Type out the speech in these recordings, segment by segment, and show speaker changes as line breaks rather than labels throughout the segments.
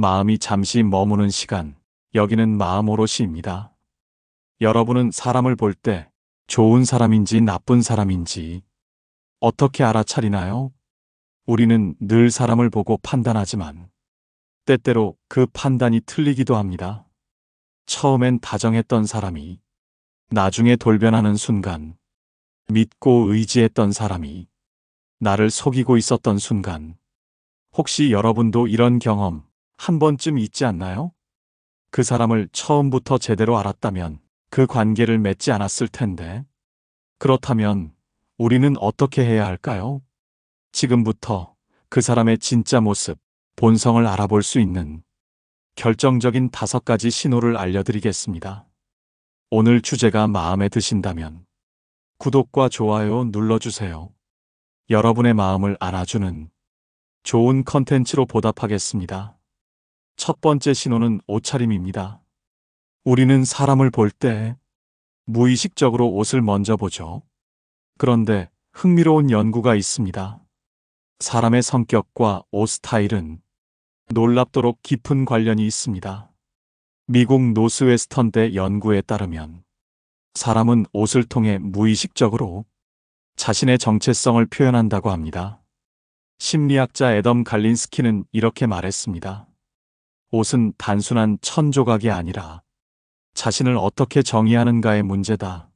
마음이 잠시 머무는 시간, 여기는 마음 오롯이입니다. 여러분은 사람을 볼 때 좋은 사람인지 나쁜 사람인지 어떻게 알아차리나요? 우리는 늘 사람을 보고 판단하지만 때때로 그 판단이 틀리기도 합니다. 처음엔 다정했던 사람이 나중에 돌변하는 순간, 믿고 의지했던 사람이 나를 속이고 있었던 순간, 혹시 여러분도 이런 경험 한 번쯤 있지 않나요? 그 사람을 처음부터 제대로 알았다면 그 관계를 맺지 않았을 텐데. 그렇다면 우리는 어떻게 해야 할까요? 지금부터 그 사람의 진짜 모습, 본성을 알아볼 수 있는 결정적인 5가지 신호를 알려드리겠습니다. 오늘 주제가 마음에 드신다면 구독과 좋아요 눌러주세요. 여러분의 마음을 안아주는 좋은 컨텐츠로 보답하겠습니다. 첫 번째 신호는 옷차림입니다. 우리는 사람을 볼 때 무의식적으로 옷을 먼저 보죠. 그런데 흥미로운 연구가 있습니다. 사람의 성격과 옷 스타일은 놀랍도록 깊은 관련이 있습니다. 미국 노스웨스턴대 연구에 따르면 사람은 옷을 통해 무의식적으로 자신의 정체성을 표현한다고 합니다. 심리학자 애덤 갈린스키는 이렇게 말했습니다. 옷은 단순한 천조각이 아니라 자신을 어떻게 정의하는가의 문제다.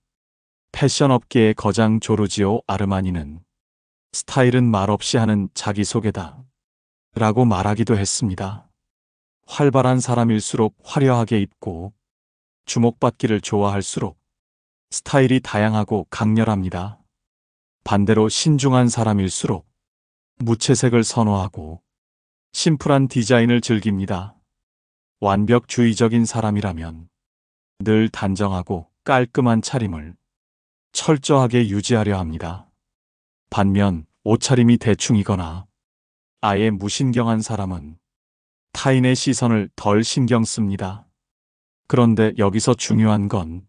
패션 업계의 거장 조르지오 아르마니는 스타일은 말없이 하는 자기소개다 라고 말하기도 했습니다. 활발한 사람일수록 화려하게 입고 주목받기를 좋아할수록 스타일이 다양하고 강렬합니다. 반대로 신중한 사람일수록 무채색을 선호하고 심플한 디자인을 즐깁니다. 완벽주의적인 사람이라면 늘 단정하고 깔끔한 차림을 철저하게 유지하려 합니다. 반면 옷차림이 대충이거나 아예 무신경한 사람은 타인의 시선을 덜 신경 씁니다. 그런데 여기서 중요한 건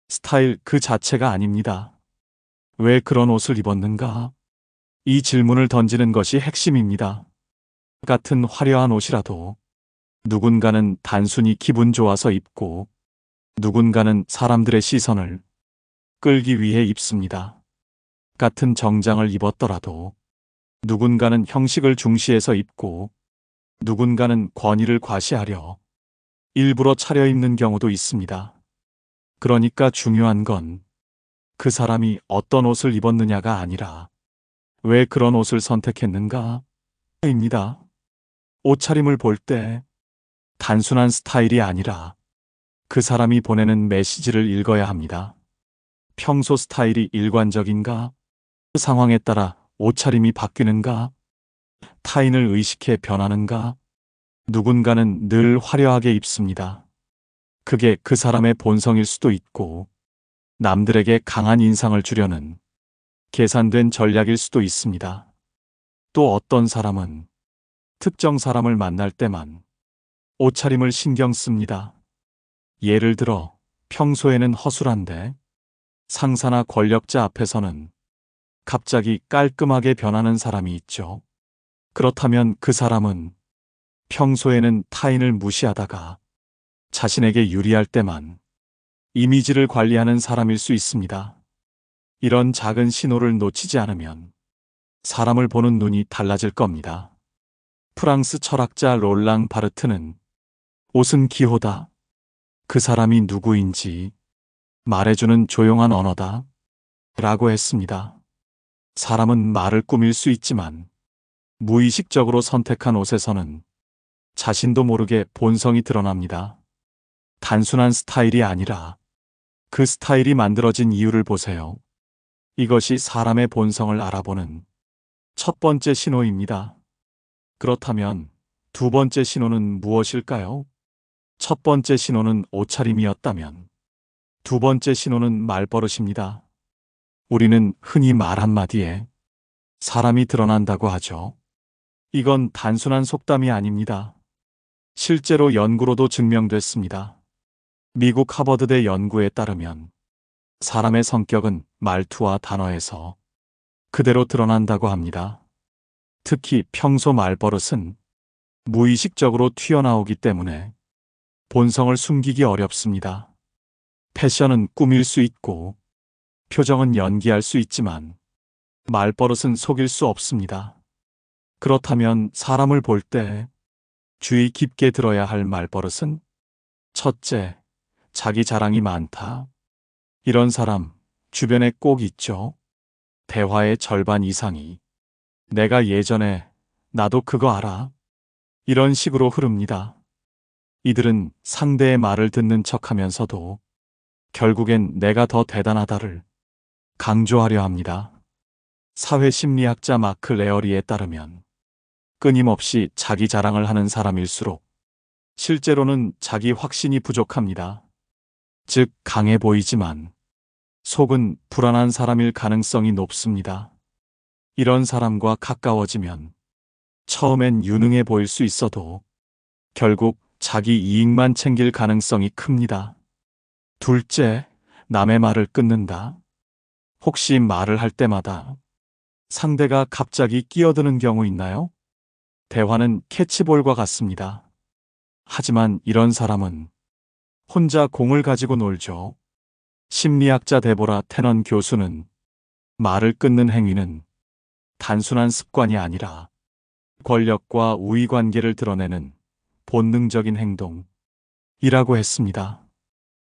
스타일 그 자체가 아닙니다. 왜 그런 옷을 입었는가? 이 질문을 던지는 것이 핵심입니다. 같은 화려한 옷이라도 누군가는 단순히 기분 좋아서 입고 누군가는 사람들의 시선을 끌기 위해 입습니다. 같은 정장을 입었더라도 누군가는 형식을 중시해서 입고 누군가는 권위를 과시하려 일부러 차려입는 경우도 있습니다. 그러니까 중요한 건 그 사람이 어떤 옷을 입었느냐가 아니라 왜 그런 옷을 선택했는가? 입니다. 옷차림을 볼 때 단순한 스타일이 아니라 그 사람이 보내는 메시지를 읽어야 합니다. 평소 스타일이 일관적인가? 그 상황에 따라 옷차림이 바뀌는가? 타인을 의식해 변하는가? 누군가는 늘 화려하게 입습니다. 그게 그 사람의 본성일 수도 있고 남들에게 강한 인상을 주려는 계산된 전략일 수도 있습니다. 또 어떤 사람은 특정 사람을 만날 때만 옷차림을 신경 씁니다. 예를 들어 평소에는 허술한데 상사나 권력자 앞에서는 갑자기 깔끔하게 변하는 사람이 있죠. 그렇다면 그 사람은 평소에는 타인을 무시하다가 자신에게 유리할 때만 이미지를 관리하는 사람일 수 있습니다. 이런 작은 신호를 놓치지 않으면 사람을 보는 눈이 달라질 겁니다. 프랑스 철학자 롤랑 바르트는 옷은 기호다. 그 사람이 누구인지 말해주는 조용한 언어다. 라고 했습니다. 사람은 말을 꾸밀 수 있지만 무의식적으로 선택한 옷에서는 자신도 모르게 본성이 드러납니다. 단순한 스타일이 아니라 그 스타일이 만들어진 이유를 보세요. 이것이 사람의 본성을 알아보는 첫 번째 신호입니다. 그렇다면 두 번째 신호는 무엇일까요? 첫 번째 신호는 옷차림이었다면 두 번째 신호는 말버릇입니다. 우리는 흔히 말 한마디에 사람이 드러난다고 하죠. 이건 단순한 속담이 아닙니다. 실제로 연구로도 증명됐습니다. 미국 하버드대 연구에 따르면 사람의 성격은 말투와 단어에서 그대로 드러난다고 합니다. 특히 평소 말버릇은 무의식적으로 튀어나오기 때문에 본성을 숨기기 어렵습니다. 패션은 꾸밀 수 있고 표정은 연기할 수 있지만 말버릇은 속일 수 없습니다. 그렇다면 사람을 볼 때 주의 깊게 들어야 할 말버릇은 첫째, 자기 자랑이 많다. 이런 사람 주변에 꼭 있죠. 대화의 절반 이상이 내가 예전에 나도 그거 알아. 이런 식으로 흐릅니다. 이들은 상대의 말을 듣는 척하면서도 결국엔 내가 더 대단하다를 강조하려 합니다. 사회심리학자 마크 레어리에 따르면 끊임없이 자기 자랑을 하는 사람일수록 실제로는 자기 확신이 부족합니다. 즉, 강해 보이지만 속은 불안한 사람일 가능성이 높습니다. 이런 사람과 가까워지면 처음엔 유능해 보일 수 있어도 결국 자기 이익만 챙길 가능성이 큽니다. 둘째, 남의 말을 끊는다. 혹시 말을 할 때마다 상대가 갑자기 끼어드는 경우 있나요? 대화는 캐치볼과 같습니다. 하지만 이런 사람은 혼자 공을 가지고 놀죠. 심리학자 데보라 테넌 교수는 말을 끊는 행위는 단순한 습관이 아니라 권력과 우위 관계를 드러내는 본능적인 행동이라고 했습니다.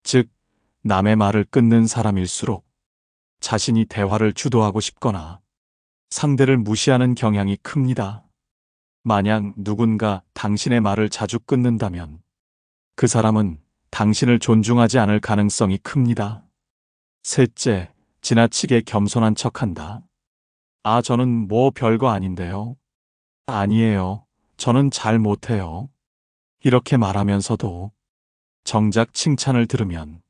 즉, 남의 말을 끊는 사람일수록 자신이 대화를 주도하고 싶거나 상대를 무시하는 경향이 큽니다. 만약 누군가 당신의 말을 자주 끊는다면 그 사람은 당신을 존중하지 않을 가능성이 큽니다. 셋째, 지나치게 겸손한 척한다. 저는 뭐 별거 아닌데요. 아니에요. 저는 잘 못해요. 이렇게 말하면서도 정작 칭찬을 들으면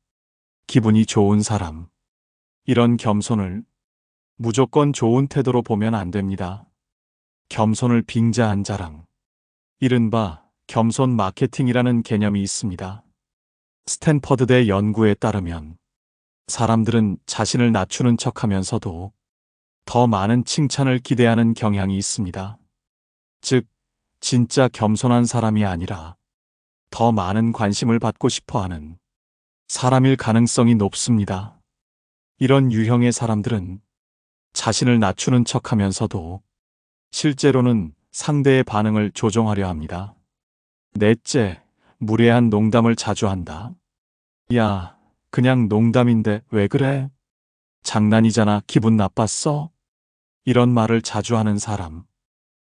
기분이 좋은 사람. 이런 겸손을 무조건 좋은 태도로 보면 안 됩니다. 겸손을 빙자한 자랑. 이른바 겸손 마케팅이라는 개념이 있습니다. 스탠퍼드대 연구에 따르면 사람들은 자신을 낮추는 척하면서도 더 많은 칭찬을 기대하는 경향이 있습니다. 즉, 진짜 겸손한 사람이 아니라 더 많은 관심을 받고 싶어 하는 사람일 가능성이 높습니다. 이런 유형의 사람들은 자신을 낮추는 척하면서도 실제로는 상대의 반응을 조종하려 합니다. 넷째, 무례한 농담을 자주 한다. 야, 그냥 농담인데 왜 그래? 장난이잖아. 기분 나빴어? 이런 말을 자주 하는 사람.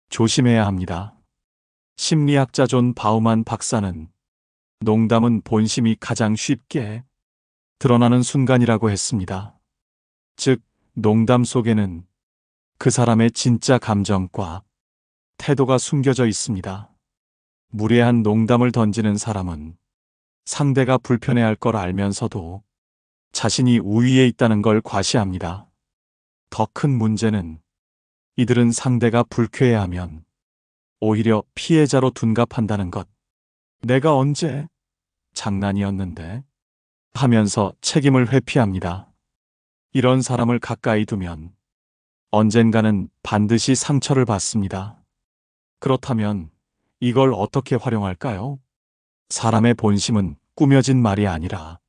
조심해야 합니다. 심리학자 존 바우만 박사는 농담은 본심이 가장 쉽게 드러나는 순간이라고 했습니다. 즉, 농담 속에는 그 사람의 진짜 감정과 태도가 숨겨져 있습니다. 무례한 농담을 던지는 사람은 상대가 불편해할 걸 알면서도 자신이 우위에 있다는 걸 과시합니다. 더 큰 문제는 이들은 상대가 불쾌해하면 오히려 피해자로 둔갑한다는 것. 내가 언제? 장난이었는데? 하면서 책임을 회피합니다. 이런 사람을 가까이 두면 언젠가는 반드시 상처를 받습니다. 그렇다면 이걸 어떻게 활용할까요? 사람의 본심은 꾸며진 말이 아니라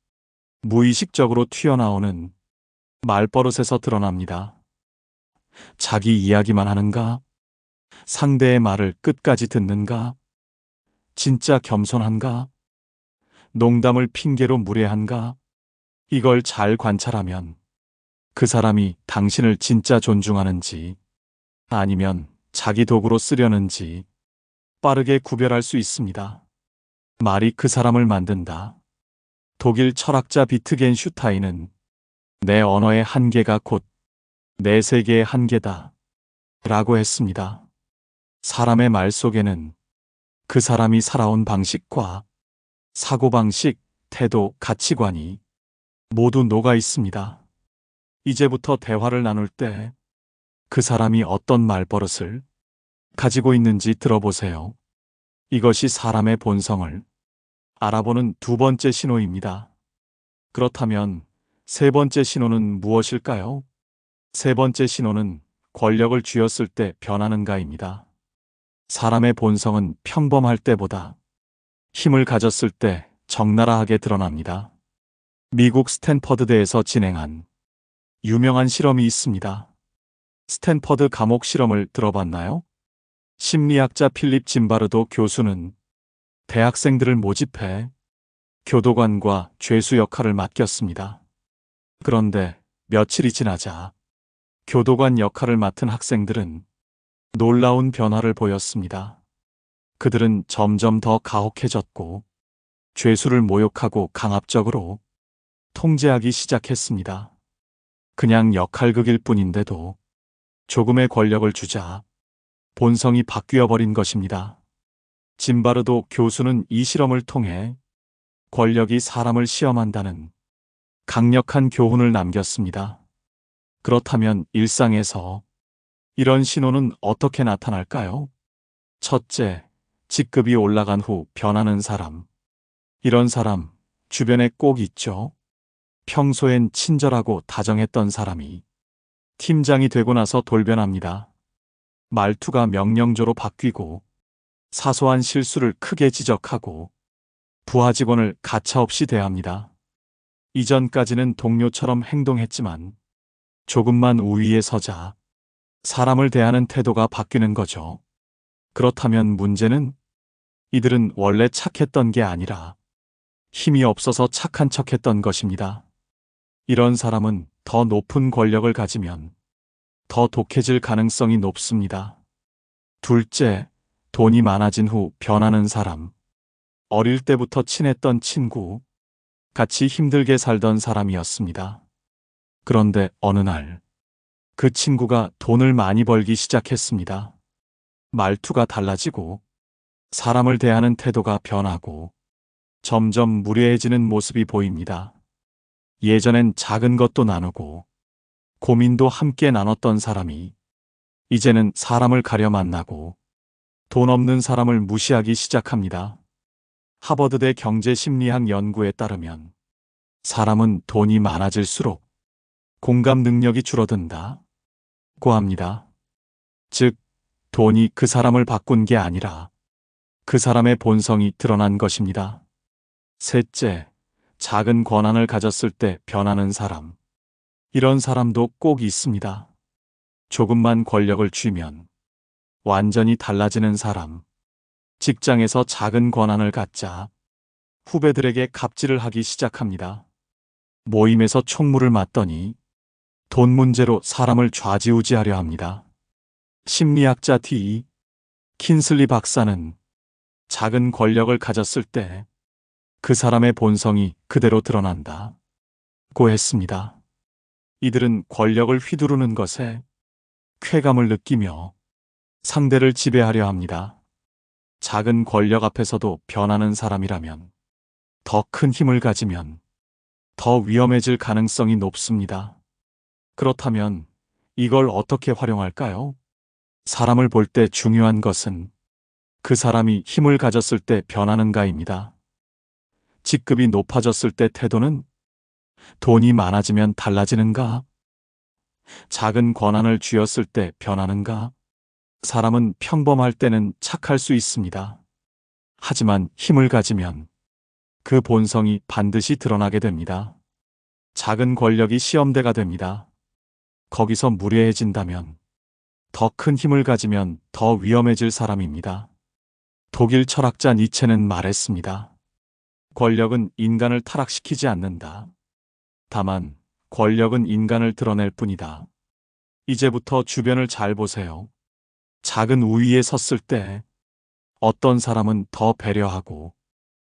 무의식적으로 튀어나오는 말버릇에서 드러납니다. 자기 이야기만 하는가? 상대의 말을 끝까지 듣는가? 진짜 겸손한가? 농담을 핑계로 무례한가? 이걸 잘 관찰하면 그 사람이 당신을 진짜 존중하는지 아니면 자기 도구로 쓰려는지 빠르게 구별할 수 있습니다. 말이 그 사람을 만든다. 독일 철학자 비트겐슈타인은 내 언어의 한계가 곧 내 세계의 한계다 라고 했습니다. 사람의 말 속에는 그 사람이 살아온 방식과 사고방식, 태도, 가치관이 모두 녹아 있습니다. 이제부터 대화를 나눌 때 그 사람이 어떤 말버릇을 가지고 있는지 들어보세요. 이것이 사람의 본성을 알아보는 두 번째 신호입니다. 그렇다면 세 번째 신호는 무엇일까요? 세 번째 신호는 권력을 쥐었을 때 변하는가입니다. 사람의 본성은 평범할 때보다 힘을 가졌을 때 적나라하게 드러납니다. 미국 스탠퍼드대에서 진행한 유명한 실험이 있습니다. 스탠퍼드 감옥 실험을 들어봤나요? 심리학자 필립 짐바르도 교수는 대학생들을 모집해 교도관과 죄수 역할을 맡겼습니다. 그런데 며칠이 지나자 교도관 역할을 맡은 학생들은 놀라운 변화를 보였습니다. 그들은 점점 더 가혹해졌고 죄수를 모욕하고 강압적으로 통제하기 시작했습니다. 그냥 역할극일 뿐인데도 조금의 권력을 주자 본성이 바뀌어 버린 것입니다. 짐바르도 교수는 이 실험을 통해 권력이 사람을 시험한다는 강력한 교훈을 남겼습니다. 그렇다면 일상에서 이런 신호는 어떻게 나타날까요? 첫째, 직급이 올라간 후 변하는 사람. 이런 사람 주변에 꼭 있죠. 평소엔 친절하고 다정했던 사람이 팀장이 되고 나서 돌변합니다. 말투가 명령조로 바뀌고 사소한 실수를 크게 지적하고 부하 직원을 가차없이 대합니다. 이전까지는 동료처럼 행동했지만 조금만 우위에 서자 사람을 대하는 태도가 바뀌는 거죠. 그렇다면 문제는 이들은 원래 착했던 게 아니라 힘이 없어서 착한 척했던 것입니다. 이런 사람은 더 높은 권력을 가지면 더 독해질 가능성이 높습니다. 둘째, 돈이 많아진 후 변하는 사람. 어릴 때부터 친했던 친구, 같이 힘들게 살던 사람이었습니다. 그런데 어느 날, 그 친구가 돈을 많이 벌기 시작했습니다. 말투가 달라지고, 사람을 대하는 태도가 변하고, 점점 무례해지는 모습이 보입니다. 예전엔 작은 것도 나누고, 고민도 함께 나눴던 사람이, 이제는 사람을 가려 만나고, 돈 없는 사람을 무시하기 시작합니다. 하버드대 경제심리학 연구에 따르면 사람은 돈이 많아질수록 공감 능력이 줄어든다고 합니다. 즉, 돈이 그 사람을 바꾼 게 아니라 그 사람의 본성이 드러난 것입니다. 셋째, 작은 권한을 가졌을 때 변하는 사람. 이런 사람도 꼭 있습니다. 조금만 권력을 쥐면 완전히 달라지는 사람. 직장에서 작은 권한을 갖자 후배들에게 갑질을 하기 시작합니다. 모임에서 총무를 맡더니 돈 문제로 사람을 좌지우지하려 합니다. 심리학자 D. 킨슬리 박사는 작은 권력을 가졌을 때 그 사람의 본성이 그대로 드러난다고 했습니다. 이들은 권력을 휘두르는 것에 쾌감을 느끼며 상대를 지배하려 합니다. 작은 권력 앞에서도 변하는 사람이라면 더 큰 힘을 가지면 더 위험해질 가능성이 높습니다. 그렇다면 이걸 어떻게 활용할까요? 사람을 볼 때 중요한 것은 그 사람이 힘을 가졌을 때 변하는가입니다. 직급이 높아졌을 때 태도는? 돈이 많아지면 달라지는가? 작은 권한을 쥐었을 때 변하는가? 사람은 평범할 때는 착할 수 있습니다. 하지만 힘을 가지면 그 본성이 반드시 드러나게 됩니다. 작은 권력이 시험대가 됩니다. 거기서 무례해진다면 더 큰 힘을 가지면 더 위험해질 사람입니다. 독일 철학자 니체는 말했습니다. 권력은 인간을 타락시키지 않는다. 다만 권력은 인간을 드러낼 뿐이다. 이제부터 주변을 잘 보세요. 작은 우위에 섰을 때 어떤 사람은 더 배려하고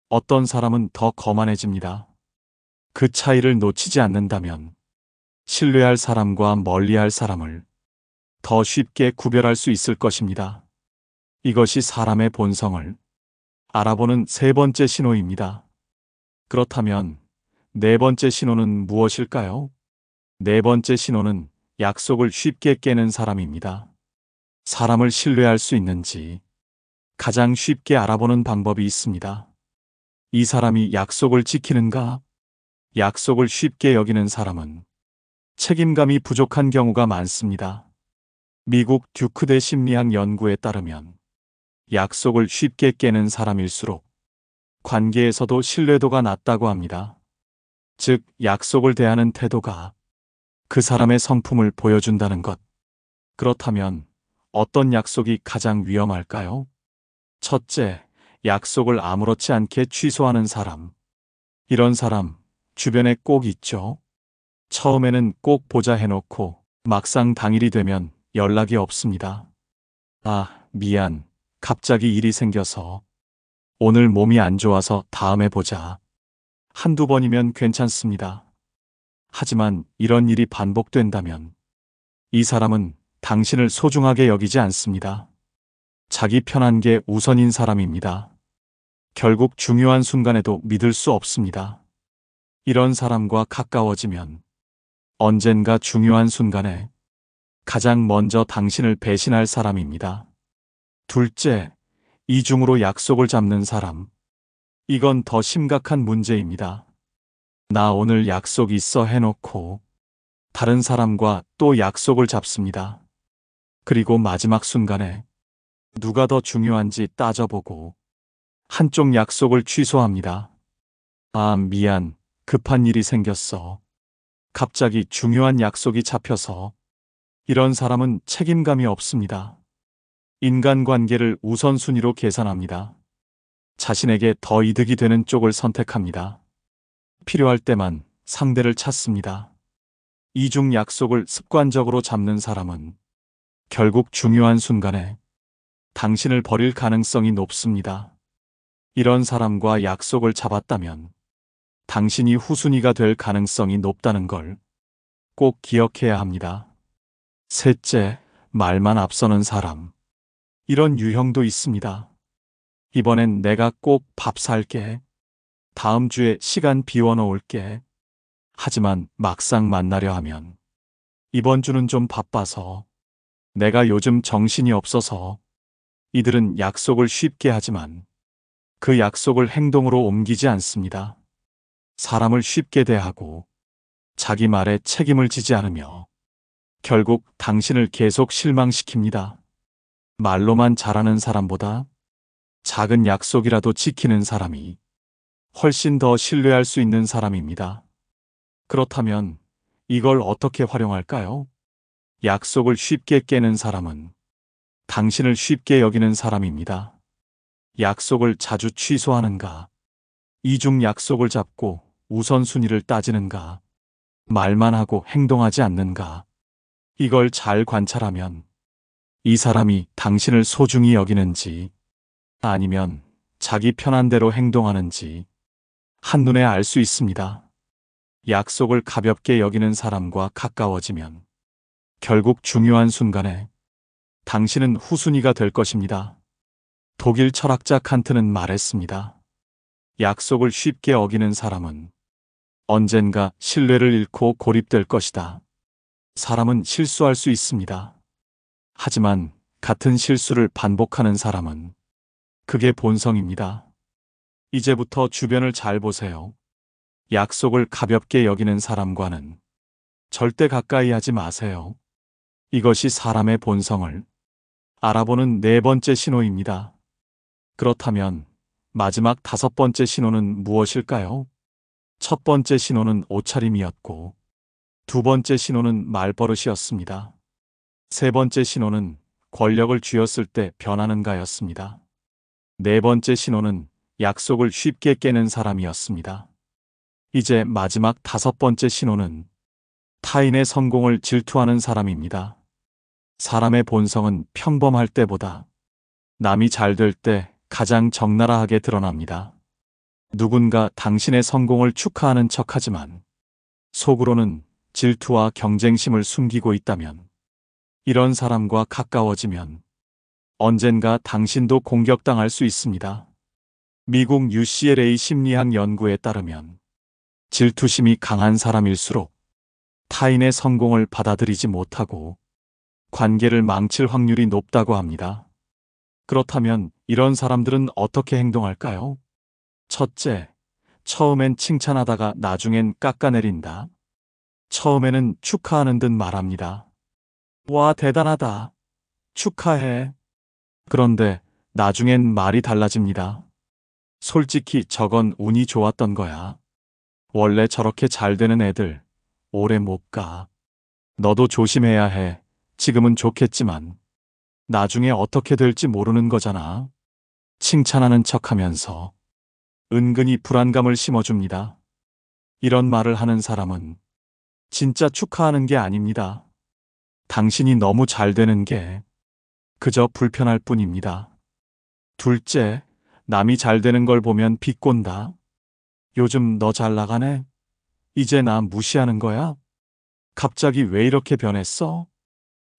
어떤 사람은 더 거만해집니다. 그 차이를 놓치지 않는다면 신뢰할 사람과 멀리할 사람을 더 쉽게 구별할 수 있을 것입니다. 이것이 사람의 본성을 알아보는 세 번째 신호입니다. 그렇다면 네 번째 신호는 무엇일까요? 네 번째 신호는 약속을 쉽게 깨는 사람입니다. 사람을 신뢰할 수 있는지 가장 쉽게 알아보는 방법이 있습니다. 이 사람이 약속을 지키는가? 약속을 쉽게 여기는 사람은 책임감이 부족한 경우가 많습니다. 미국 듀크대 심리학 연구에 따르면 약속을 쉽게 깨는 사람일수록 관계에서도 신뢰도가 낮다고 합니다. 즉, 약속을 대하는 태도가 그 사람의 성품을 보여준다는 것. 그렇다면 어떤 약속이 가장 위험할까요? 첫째, 약속을 아무렇지 않게 취소하는 사람. 이런 사람 주변에 꼭 있죠. 처음에는 꼭 보자 해놓고 막상 당일이 되면 연락이 없습니다. 아, 미안. 갑자기 일이 생겨서. 오늘 몸이 안 좋아서 다음에 보자. 한두 번이면 괜찮습니다. 하지만 이런 일이 반복된다면 이 사람은 당신을 소중하게 여기지 않습니다. 자기 편한 게 우선인 사람입니다. 결국 중요한 순간에도 믿을 수 없습니다. 이런 사람과 가까워지면 언젠가 중요한 순간에 가장 먼저 당신을 배신할 사람입니다. 둘째, 이중으로 약속을 잡는 사람. 이건 더 심각한 문제입니다. 나 오늘 약속 있어 해놓고 다른 사람과 또 약속을 잡습니다. 그리고 마지막 순간에 누가 더 중요한지 따져보고 한쪽 약속을 취소합니다. 아, 미안. 급한 일이 생겼어. 갑자기 중요한 약속이 잡혀서. 이런 사람은 책임감이 없습니다. 인간관계를 우선순위로 계산합니다. 자신에게 더 이득이 되는 쪽을 선택합니다. 필요할 때만 상대를 찾습니다. 이중 약속을 습관적으로 잡는 사람은 결국 중요한 순간에 당신을 버릴 가능성이 높습니다. 이런 사람과 약속을 잡았다면 당신이 후순위가 될 가능성이 높다는 걸 꼭 기억해야 합니다. 셋째, 말만 앞서는 사람. 이런 유형도 있습니다. 이번엔 내가 꼭 밥 살게. 다음 주에 시간 비워놓을게. 하지만 막상 만나려 하면 이번 주는 좀 바빠서, 내가 요즘 정신이 없어서. 이들은 약속을 쉽게 하지만 그 약속을 행동으로 옮기지 않습니다. 사람을 쉽게 대하고 자기 말에 책임을 지지 않으며 결국 당신을 계속 실망시킵니다. 말로만 잘하는 사람보다 작은 약속이라도 지키는 사람이 훨씬 더 신뢰할 수 있는 사람입니다. 그렇다면 이걸 어떻게 활용할까요? 약속을 쉽게 깨는 사람은 당신을 쉽게 여기는 사람입니다. 약속을 자주 취소하는가? 이중 약속을 잡고 우선순위를 따지는가? 말만 하고 행동하지 않는가? 이걸 잘 관찰하면 이 사람이 당신을 소중히 여기는지 아니면 자기 편한 대로 행동하는지 한눈에 알 수 있습니다. 약속을 가볍게 여기는 사람과 가까워지면 결국 중요한 순간에 당신은 후순위가 될 것입니다. 독일 철학자 칸트는 말했습니다. 약속을 쉽게 어기는 사람은 언젠가 신뢰를 잃고 고립될 것이다. 사람은 실수할 수 있습니다. 하지만 같은 실수를 반복하는 사람은 그게 본성입니다. 이제부터 주변을 잘 보세요. 약속을 가볍게 여기는 사람과는 절대 가까이 하지 마세요. 이것이 사람의 본성을 알아보는 네 번째 신호입니다. 그렇다면 마지막 다섯 번째 신호는 무엇일까요? 첫 번째 신호는 옷차림이었고, 두 번째 신호는 말버릇이었습니다. 세 번째 신호는 권력을 쥐었을 때 변하는가였습니다. 네 번째 신호는 약속을 쉽게 깨는 사람이었습니다. 이제 마지막 다섯 번째 신호는 타인의 성공을 질투하는 사람입니다. 사람의 본성은 평범할 때보다 남이 잘 될 때 가장 적나라하게 드러납니다. 누군가 당신의 성공을 축하하는 척하지만 속으로는 질투와 경쟁심을 숨기고 있다면, 이런 사람과 가까워지면 언젠가 당신도 공격당할 수 있습니다. 미국 UCLA 심리학 연구에 따르면 질투심이 강한 사람일수록 타인의 성공을 받아들이지 못하고 관계를 망칠 확률이 높다고 합니다. 그렇다면 이런 사람들은 어떻게 행동할까요? 첫째, 처음엔 칭찬하다가 나중엔 깎아내린다. 처음에는 축하하는 듯 말합니다. 와, 대단하다. 축하해. 그런데 나중엔 말이 달라집니다. 솔직히 저건 운이 좋았던 거야. 원래 저렇게 잘 되는 애들 오래 못 가. 너도 조심해야 해. 지금은 좋겠지만 나중에 어떻게 될지 모르는 거잖아. 칭찬하는 척하면서 은근히 불안감을 심어줍니다. 이런 말을 하는 사람은 진짜 축하하는 게 아닙니다. 당신이 너무 잘 되는 게 그저 불편할 뿐입니다. 둘째, 남이 잘 되는 걸 보면 비꼰다. 요즘 너 잘 나가네? 이제 나 무시하는 거야? 갑자기 왜 이렇게 변했어?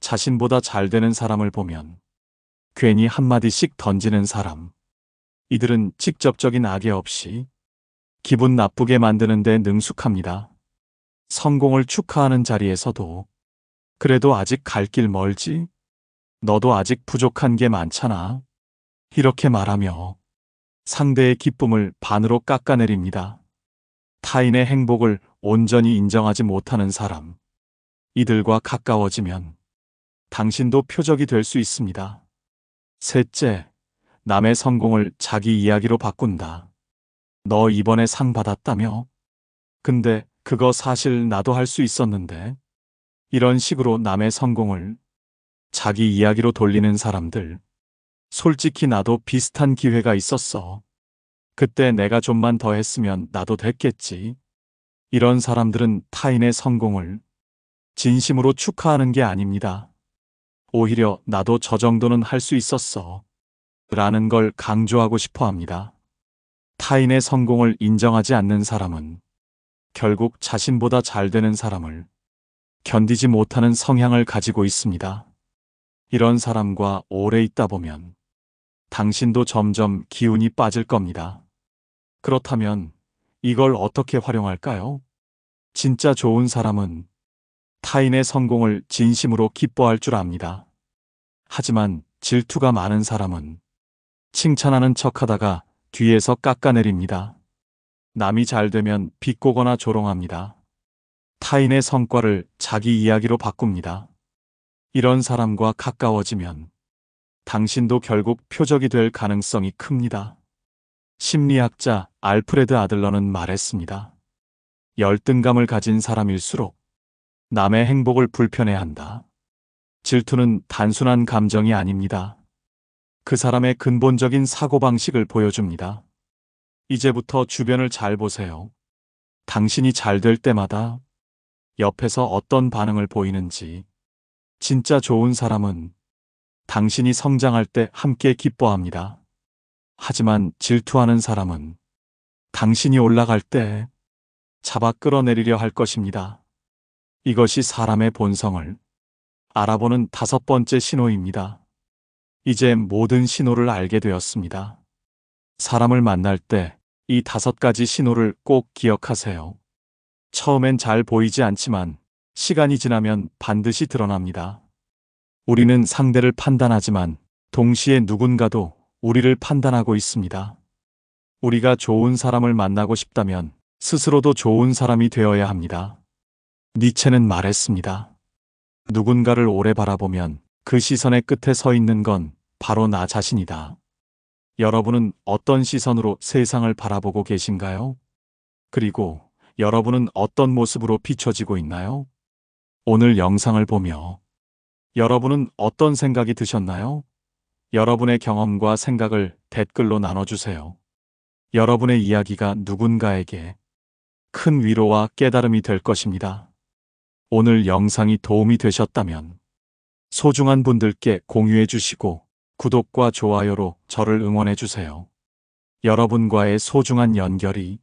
자신보다 잘 되는 사람을 보면 괜히 한마디씩 던지는 사람. 이들은 직접적인 악의 없이 기분 나쁘게 만드는 데 능숙합니다. 성공을 축하하는 자리에서도 그래도 아직 갈 길 멀지? 너도 아직 부족한 게 많잖아. 이렇게 말하며 상대의 기쁨을 반으로 깎아내립니다. 타인의 행복을 온전히 인정하지 못하는 사람. 이들과 가까워지면 당신도 표적이 될 수 있습니다. 셋째, 남의 성공을 자기 이야기로 바꾼다. 너 이번에 상 받았다며? 근데 그거 사실 나도 할 수 있었는데. 이런 식으로 남의 성공을 자기 이야기로 돌리는 사람들. 솔직히 나도 비슷한 기회가 있었어. 그때 내가 좀만 더 했으면 나도 됐겠지. 이런 사람들은 타인의 성공을 진심으로 축하하는 게 아닙니다. 오히려 나도 저 정도는 할 수 있었어. 라는 걸 강조하고 싶어 합니다. 타인의 성공을 인정하지 않는 사람은 결국 자신보다 잘 되는 사람을 견디지 못하는 성향을 가지고 있습니다. 이런 사람과 오래 있다 보면 당신도 점점 기운이 빠질 겁니다. 그렇다면 이걸 어떻게 활용할까요? 진짜 좋은 사람은 타인의 성공을 진심으로 기뻐할 줄 압니다. 하지만 질투가 많은 사람은 칭찬하는 척하다가 뒤에서 깎아내립니다. 남이 잘 되면 비꼬거나 조롱합니다. 타인의 성과를 자기 이야기로 바꿉니다. 이런 사람과 가까워지면 당신도 결국 표적이 될 가능성이 큽니다. 심리학자 알프레드 아들러는 말했습니다. 열등감을 가진 사람일수록 남의 행복을 불편해한다. 질투는 단순한 감정이 아닙니다. 그 사람의 근본적인 사고방식을 보여줍니다. 이제부터 주변을 잘 보세요. 당신이 잘 될 때마다 옆에서 어떤 반응을 보이는지. 진짜 좋은 사람은 당신이 성장할 때 함께 기뻐합니다. 하지만 질투하는 사람은 당신이 올라갈 때 잡아 끌어내리려 할 것입니다. 이것이 사람의 본성을 알아보는 5번째 신호입니다. 이제 모든 신호를 알게 되었습니다. 사람을 만날 때 이 5가지 신호를 꼭 기억하세요. 처음엔 잘 보이지 않지만 시간이 지나면 반드시 드러납니다. 우리는 상대를 판단하지만 동시에 누군가도 우리를 판단하고 있습니다. 우리가 좋은 사람을 만나고 싶다면 스스로도 좋은 사람이 되어야 합니다. 니체는 말했습니다. 누군가를 오래 바라보면 그 시선의 끝에 서 있는 건 바로 나 자신이다. 여러분은 어떤 시선으로 세상을 바라보고 계신가요? 그리고 여러분은 어떤 모습으로 비춰지고 있나요? 오늘 영상을 보며 여러분은 어떤 생각이 드셨나요? 여러분의 경험과 생각을 댓글로 나눠주세요. 여러분의 이야기가 누군가에게 큰 위로와 깨달음이 될 것입니다. 오늘 영상이 도움이 되셨다면 소중한 분들께 공유해 주시고 구독과 좋아요로 저를 응원해 주세요. 여러분과의 소중한 연결이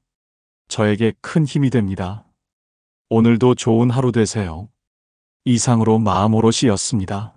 저에게 큰 힘이 됩니다. 오늘도 좋은 하루 되세요. 이상으로 마음오롯이었습니다.